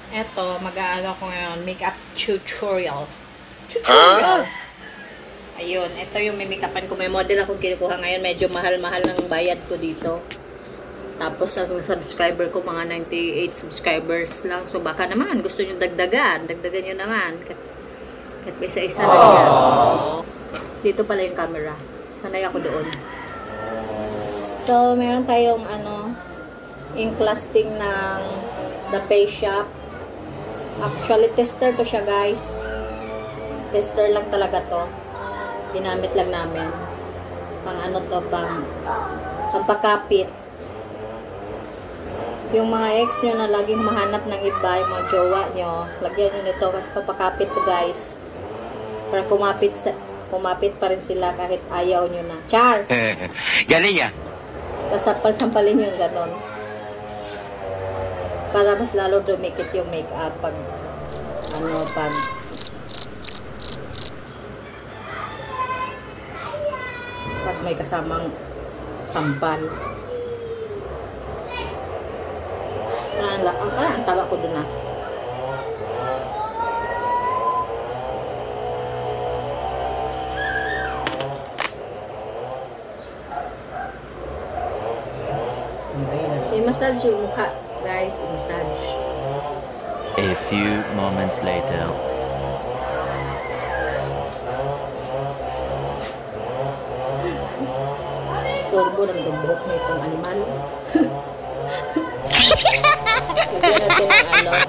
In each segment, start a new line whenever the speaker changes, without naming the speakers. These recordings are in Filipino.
Eto, mag-aano ko ngayon, makeup tutorial. Tutorial! Ayun, ito yung may-makeupan ko. May model akong kinukuha ngayon. Medyo mahal-mahal ng bayad ko dito. Tapos, ang subscriber ko, mga 98 subscribers lang. So, baka naman, gusto nyo dagdagan. Dagdagan nyo naman. Kahit may isa-isa lang yan. Dito pala yung camera. Sanay ako doon. So, meron tayong, ink lasting ng The Face Shop. Actually, tester to siya, guys. Tester lang talaga to. Ginamit lang namin. Pang pampakapit. Yung mga ex nyo na laging mahanap ng iba, yung mga jowa nyo, lagyan nyo nito kasi pampakapit to, guys. Para kumapit pa rin sila kahit ayaw nyo na. Char!
Galing ya.
Sampal-sampalin yung ganon. Para mas lalo dumikit yung makeup pag may kasamang sampal. Ang tawa ko dun ah. I-massage yung mukha, guys. I-massage.
A few moments later.
Storbo ng buhok na itong animal. Lagyan natin ng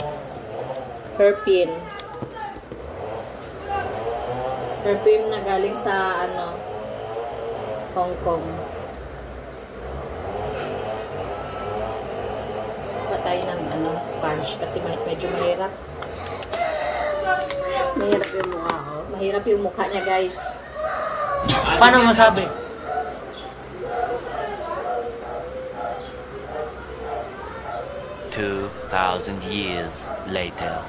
hairpin. Hairpin na galing sa Hong Kong. Patay ng sponge kasi medyo mahirap. Mahirap yung mukha ko. Mahirap yung mukha niya, guys.
Paano masabi? $2,000 years later.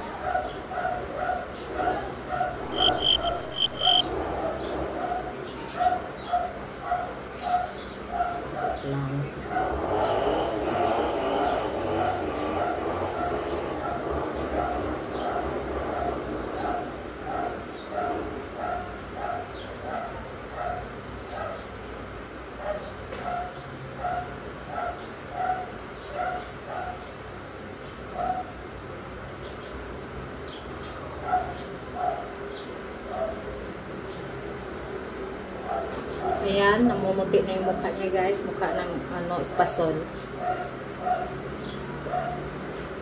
Ayan, namumuti na yung mukha niya, guys. Mukha ng espasol.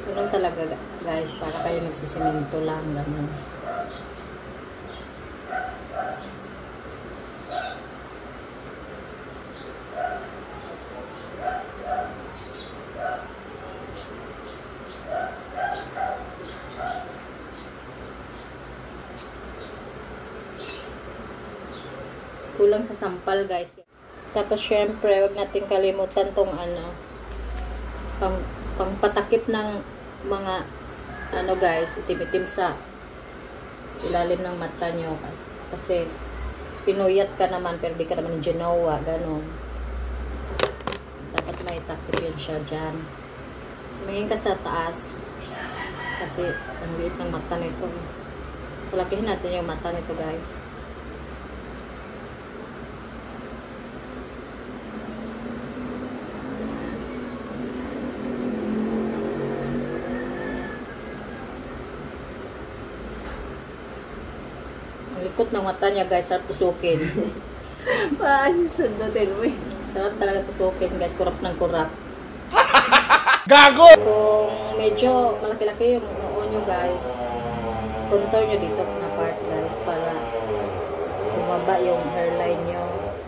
Ganun talaga, guys. Para kayo nagsisimento lang. Ganun. Kulang sa sampal, guys. Tapos syempre, wag natin kalimutan tong pangpatakip ng mga guys, itim-itim sa ilalim ng mata nyo. Kasi pinuyat ka naman pero di ka naman ginawa, ganon. Dapat may takip yun siya dyan. Tumingin ka sa taas kasi ang liit ng mata nito. Palakihin natin yung mata nito, guys. Likot ng mata niya, guys. Sarap tusukin.
Sundutin mo eh.
Sarap talaga tusukin, guys. Kurap ng kurap.
Gago!
Kung medyo malaki-laki yung noo nyo, guys, contour nyo dito na part, guys, para bumaba yung hairline nyo.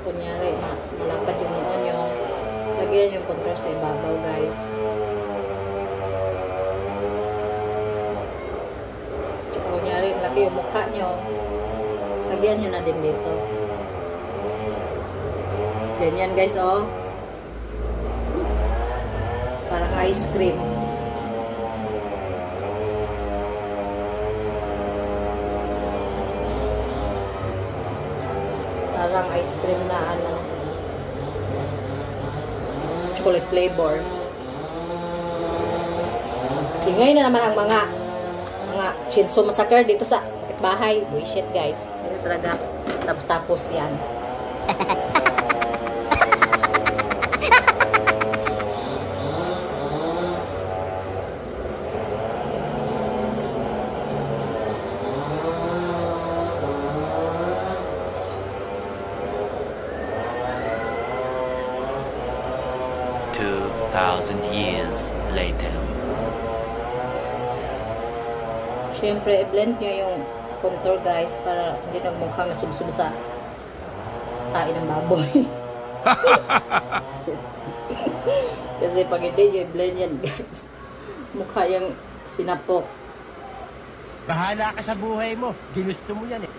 Kunyari, malapad yung noo nyo. Lagyan yung contour sa ibabaw, guys. Tsaka kunyari, malaki yung mukha nyo. Lagyan nyo na din dito. Ganyan, guys, oh. Parang ice cream. Parang ice cream na chocolate flavor. Ingay na naman ang mga mga Chainsaw Massacre dito sa bahay. Bullshit guys. Ano talaga. Tapos yan.
Thousand years later.
Siyempre, i-blend nyo yung contour guys para hindi nagmukhang nasubsob sa tain ng baboy. Kasi pag hindi nyo i-blend yan guys, mukha yung sinapok.
Bahala ka sa buhay mo. Ginusto mo yan eh.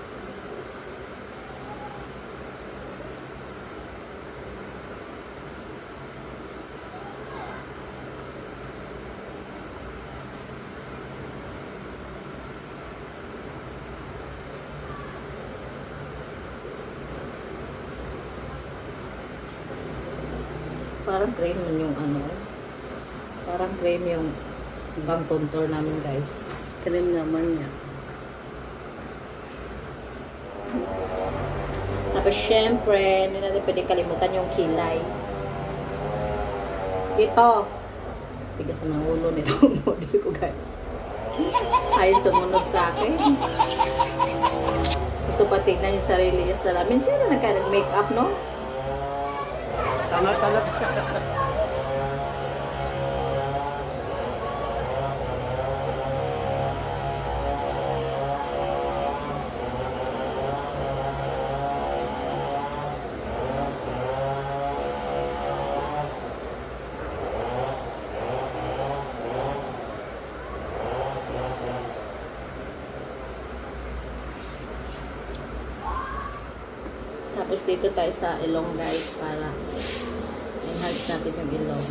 Parang cream yung ano. Parang cream yung pang contour namin guys. Cream naman niya. Tapos syempre, hindi natin pwede kalimutan yung kilay. Dito. Tigas na ng ulo nito model ko guys. Ay sumunod sa akin. Gusto pa tignan yung sarili niya sa lamin. Sino nagka-make-up no?
Tama.
Tapos dito tayo sa ilong guys para enhance natin yung ilong.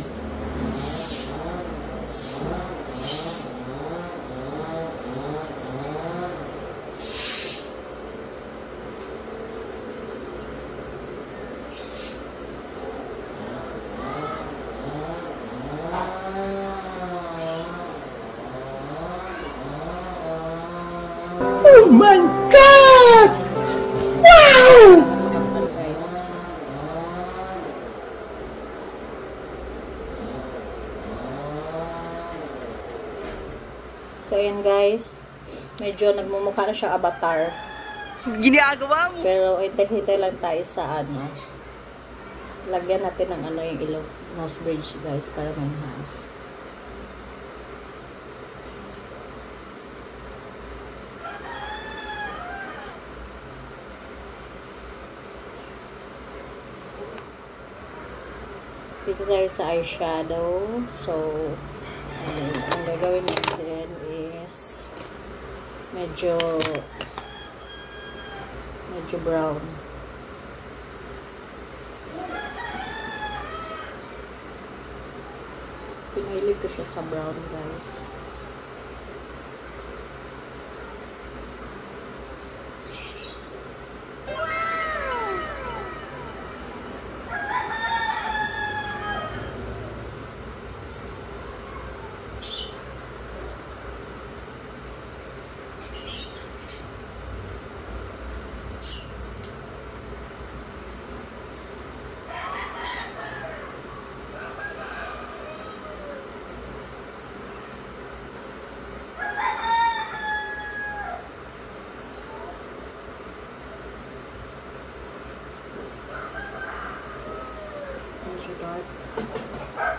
Oh my God! Wow!
So, ayan guys. Medyo nagmumukha na siya avatar.
Ginagawa mo!
Pero, hintay lang tayo sa ano. Lagyan natin ng ano yung ilong. Nose bridge guys para ma-enhance. Dito tayo sa eyeshadow. So, ang gagawin natin is medyo brown. Sinahilig ko siya sa brown guys. Dark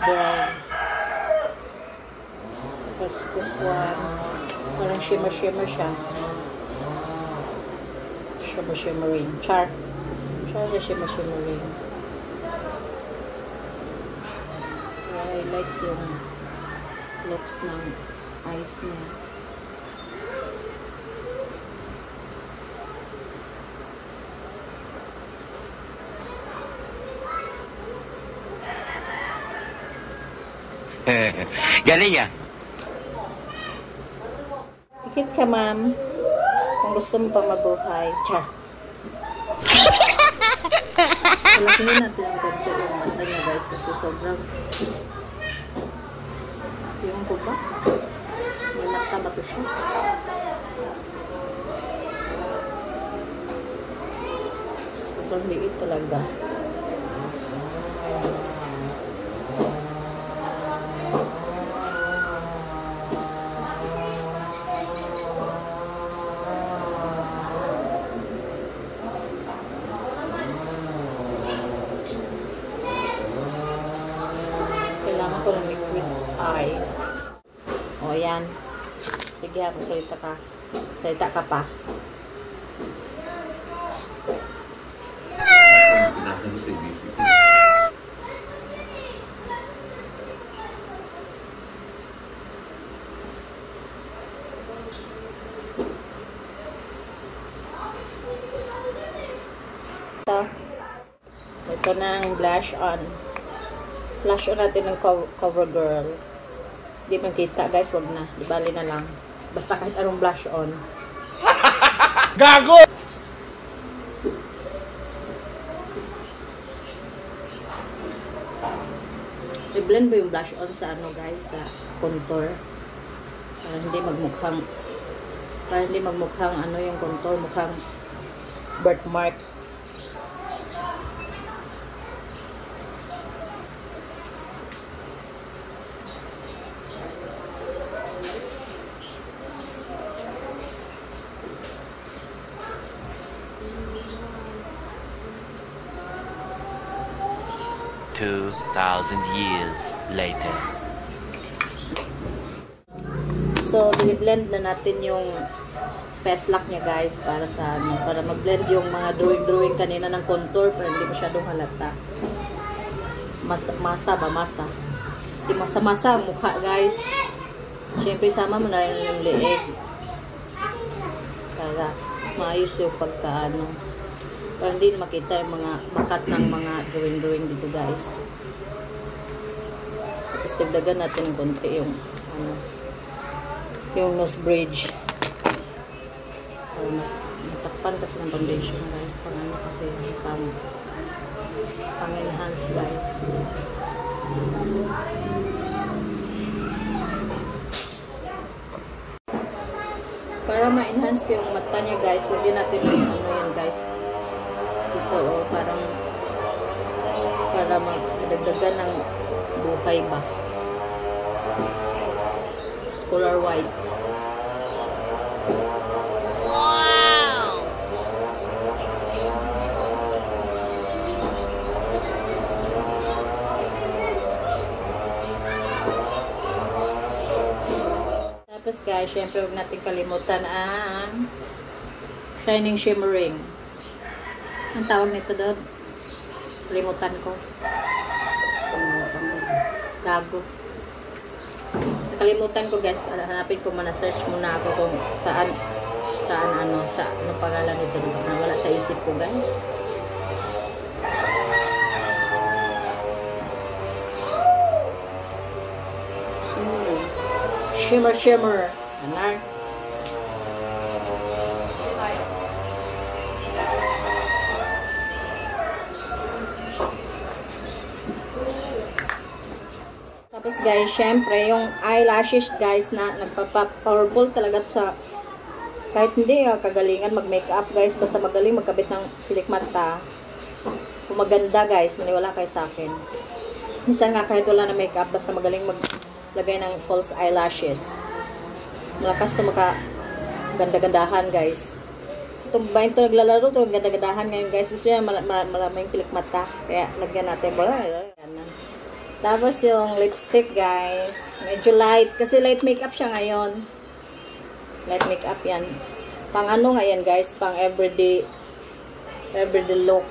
brown. Tapos this one, parang shimmer siya. Shimmering. Char siya shimmering. Highlights yung looks ng eyes niya.
Galing ah.
Hit ka ma'am. Kung gusto mo pa mabuhay. Char. Palakinin natin ang konti yung mata niya guys kasi sobrang yung ko ba? Malaki. Bata ba ito siya? Sobrang liit talaga. Kailangan ko ng liquid eye. O, yan. Sige, magsalita ka. Salita ka pa. Ito na ang blush on. Blush on natin ng CoverGirl. Hindi man kita guys, wag na. Di bali na lang. Basta kahit anong blush on.
Gago!
I-blend mo yung blush on sa ano guys, sa contour. Para hindi magmukhang ano yung contour, mukhang birthmark.
$2,000 years later.
So, i-blend na natin yung face lock niya guys para sa ano, para mag-blend yung mga drawing kanina ng contour para hindi masyadong halata. Masa. Hindi masa ang mukha guys. Siyempre sama mo na yung leeg para maayos yung pagkaano. Para hindi makita yung mga bakat ng mga drawing dito guys. Tapos dagdagan natin ng konti yung ano, yung nose bridge. Para mas matakpan kasi ng foundation guys. Pang ano kasi pang enhance guys. Para ma-enhance yung mata niya guys, lagyan natin ng ano yan guys. Ito para madagdagan ng buhay ba. Color white. Wow! Tapos guys, syempre huwag natin kalimutan ang shining shimmering. Ang tawag nito doon? Kalimutan ko. Gago. Nakalimutan ko guys. Hanapin ko muna. Search muna ako kung saan ano pangalan nito. Wala sa isip ko guys. Shimmer. Anar. Tapos guys, syempre, yung eyelashes guys na nagpapa-powerful talaga sa kahit hindi kagalingan mag-makeup guys, basta magaling magkabit ng pilik mata. Kung maganda guys, maniwala kayo sa akin. Minsan nga kahit wala na makeup, basta magaling maglagay ng false eyelashes. Malakas to ganda-gandahan guys. Itong ba ito naglalaro, ito ganda-gandahan ngayon guys. Gusto niya malamang pilik mata. Kaya lagyan natin. Tapos yung lipstick guys, medyo light. Kasi light makeup siya ngayon. Light makeup yan. Pang ano nga yan guys, pang everyday look.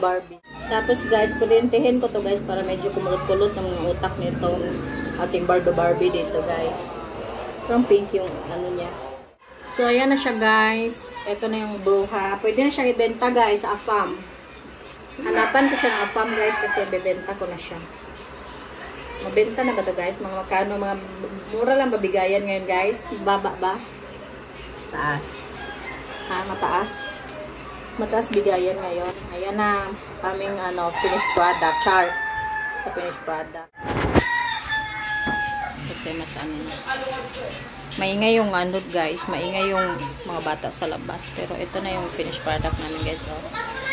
Barbie. Tapos guys, kulintihin ko to guys para medyo kumulot-kulot ng mga utak nitong ating Barbie dito guys. From pink yung ano niya. So ayan na siya guys. Ito na yung bruha. Pwede na siya ibenta guys sa AFAM. Hanapan ko siya ng AFAM guys kasi bebenta ko na siya. Mabenta na ba to guys? Mga magkano, mga mura lang babigayan ngayon guys. Baba ba? Mataas. Mataas. Mataas bigayan ngayon. Ayan na aming finished product. Char. Sa finished product. Kasi mas maingay yung guys. Maingay yung mga bata sa labas. Pero ito na yung finished product namin guys. Oh.